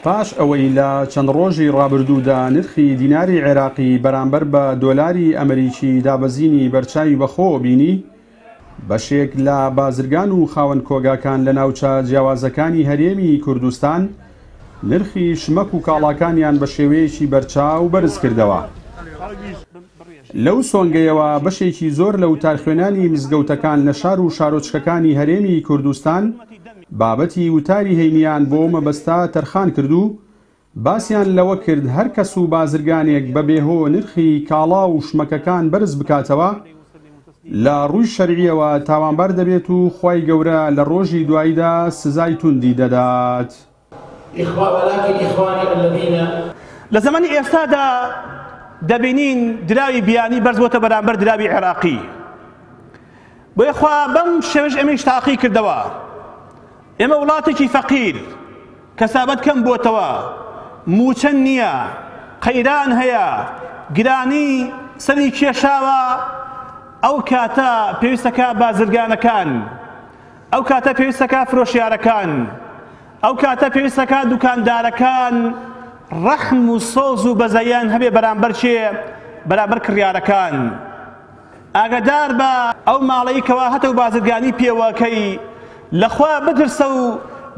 پاش ئەوەی لە چەند ڕۆژی ڕابردوودا نرخی دیناری عێراقی بەرامبەر بە دۆلاری ئەمریکی دابەزینی بەرچاوی بەخۆ بینی، بەشێک لە بازرگان و خاوەن کۆگاکان لە ناوچە جیاوازەکانی هەرێمی کوردستان نرخی شمەک و کاڵاکانیان بە شێوەیەکی بەرچاو بەرز کردەوە. لەو سۆنگەیەوە بەشێکی زۆر لە وتارخوێنانی مزگەوتەکان لە شار و شارۆچکەکانی هەرێمی کوردستان بابەتی وتاری هەینیان بۆ مەبەستا تەرخان کردو، باسییان لەوە کرد هەر کەس و بازرگانێک بە بێهۆ نرخی کاڵا و شمەکەکان بەرز بکاتەوە لە ڕووی شەرعیەوە تاوانبار دەبێت و خوای گەورە لە ڕۆژی دواییدا سزای توندی دەدات. لە زەمانی ئێستادا دەبینین دراوی بیانی بەرزبووتە بەرامبەر دراوی عێراقی، بۆ یەخوا بەم شێوەش ئەمەش تاقی کردەوە. ئێمە وڵاتێکی فەقیر، کەسابەت کەم بووتەوە، موچەند نییە، قەیران هەیە، گرانی سەری کێشاوە. ئەو کاتە پێویستەکە بازرگانەکان، ئەو کاتە پێویستەکە فرۆشیارەکان، ئەو کاتە پێویستەکە دوکاندارەکان ڕەحم و سۆز و بەزەیان هەبێ بەرامبەر چێ؟ بەرامبەر کڕیارەکان. ئاگادار بە ئەو ماڵەی کەوا هەتە و بازرگانی پێوەکەی لەخوا بترسە و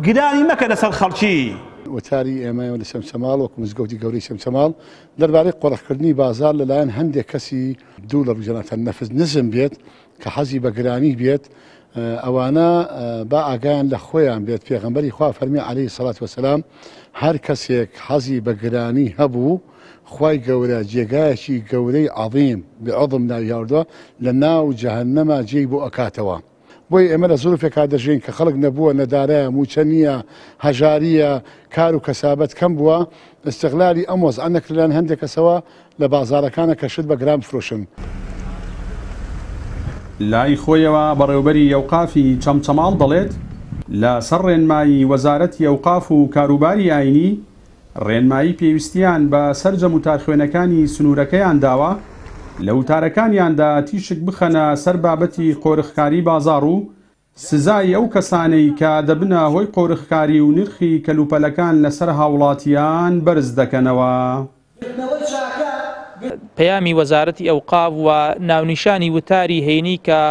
گرانی مەکە لەسەر خەڵکی. وتاری ئێمە لە شەمشەماڵ وەکو مزگەوتی گەورەی شەمشەماڵ دەربارەی قۆڕەخکردنی بازار لەلایەن هەندێک کەسی دوو لە ڕووجەناتە نەفس نزم بێت کە حەزی بە گرانی بێت، ئەوانە با ئاگایان لە خۆیان بێت. پێغەمبەری خوا فەرمی عەلەیهی سەڵات وەسەلام هەر کەسێک حەزی بە گرانی هەبوو خوای گەورە جێگایەکی گەورەی عەظیم بێعەظم ناویاردووە لە ناو جەهەنەما جێی بۆ ئەکاتەوە. بۆی ئێمە لە زوڵفێکا دەژین کە خەڵک نەبووە، نەدارایە، موچە نییە، هەژاریە، کار و کەسابەت کەم بووە، ئستیغلالی ئەم وەزعە نەکردیان هەندێک کەسەوە لە بازارەکانە کە شت بە گران بفرۆشن. لای خۆیەوە بەڕێوەبەری ئەوقافی چەمچەماڵ دەڵێت لە سەر ڕێنمایی وەزارەتی ئەوقاف و کاروباری ئاینی ڕێنمایی پێویستیان بە سەرجەم وتارخوێنەکانی سنوورەکەیان داوە لە وتارەکانیاندا تیشک بخەنە سەر بابەتی قۆرخکاری بازاڕ و سزای ئەو کەسانەی کە دەبنە هۆی قۆرخکاری و نرخی کەلوپەلەکان لەسەر هاوڵاتیان بەرز دەکەنەوە. پەیامی وەزارەتی ئەوقاف و ناونیشانی وتاری هەینی کە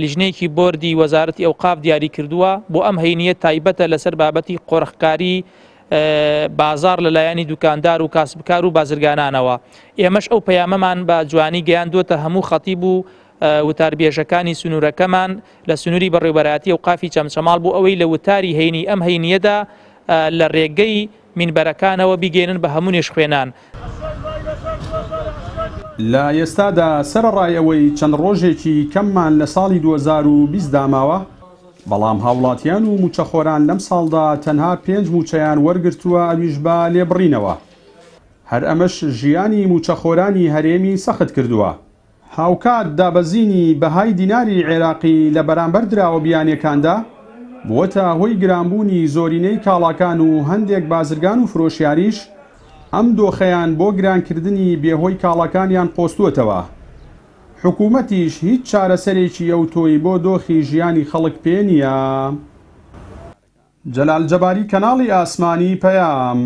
لیژنەیەکی بۆردی وەزارەتی ئەوقاف دیاری کردووە بۆ ئەم هەینیە تایبەتە لەسەر بابەتی قۆرخکاری بازار لەلایەنی دوکاندار و کاسبکار و بازرگانانەوە. ئێمەش ئەو پەیامەمان بە جوانی گەیاندووەتە هەموو خەتیب و وتاربێژەکانی سنوورەکەمان لە سنووری بەڕێوەبەرایەتی ئەوقافی چەمچەماڵ بۆ ئەوەی لە وتاری هەینی ئەم هەینیەدا لە ڕێگەی مینبەرەکانەوە بیگەێنن بە هەموو نێشخوێنان. لە ئێستادا سەرڕایەوەی چەند ڕۆژێکی کەممان لە ساڵی 2020 داماوە، بەڵام هاوڵاتیان و موچەخۆران لەم ساڵدا تەنها 5 موچەیان وەرگرتووە ئەویش بە لێبڕینەوە. هەر ئەمەش ژیانی موچەخۆرانی هەرێمی سەخت کردووە. هاوکات دابەزینی بەهای دیناری عێراقی لە بەرامبەر دراوە بیانیەکاندا بووەتە هۆی گرانبوونی زۆرینەی کاڵاکان و هەندێک بازرگان و فرۆشیاریش ئەم دۆخەیان بۆ گرانکردنی بێهۆی کاڵاکانیان قۆستووەتەوە. حکوومەتیش هیچ چارەسەرێکی ئەو تۆی بۆ دۆخی ژیانی خەڵک پێ نییە. جەلال جەباری، کەناڵی ئاسمانی، پەیام.